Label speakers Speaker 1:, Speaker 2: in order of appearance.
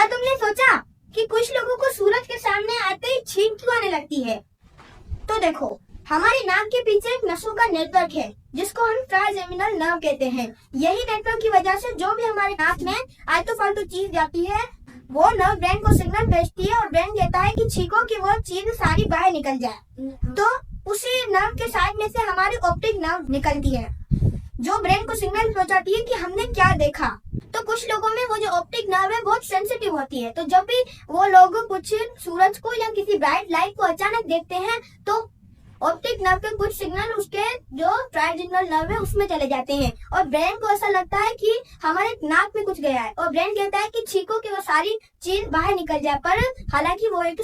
Speaker 1: क्या तुमने सोचा कि कुछ लोगों को सूरज के सामने आते ही छींक क्यों आने लगती है? तो देखो, हमारी नाक के पीछे एक नसों का नेटवर्क है जिसको हम ट्राइजेमिनल नर्व कहते हैं। यही नेटवर्क की वजह से जो भी हमारे नाक में आलतू फालतू चीज जाती है वो नर्व ब्रेन को सिग्नल भेजती है और ब्रेन कहता है कि छींको कि वो चीज सारी बाहर निकल जाए। तो उसी नर्व के साइड में से हमारी ऑप्टिक नर्व निकलती है जो ब्रेन को सिग्नल पहुंचाती है कि हमने क्या देखा। तो कुछ लोगों में वो जो ऑप्टिक नर्व है बहुत सेंसिटिव होती है, तो जब भी वो लोग कुछ सूरज को या किसी ब्राइट लाइट को अचानक देखते हैं तो ऑप्टिक नर्व के कुछ सिग्नल उसके जो ट्राइजेमिनल नर्व है उसमें चले जाते हैं और ब्रेन को ऐसा लगता है कि हमारे नाक में कुछ गया है और ब्रेन कहता है कि छींको कि वो सारी चीज बाहर निकल जाए, पर हालांकि वो एक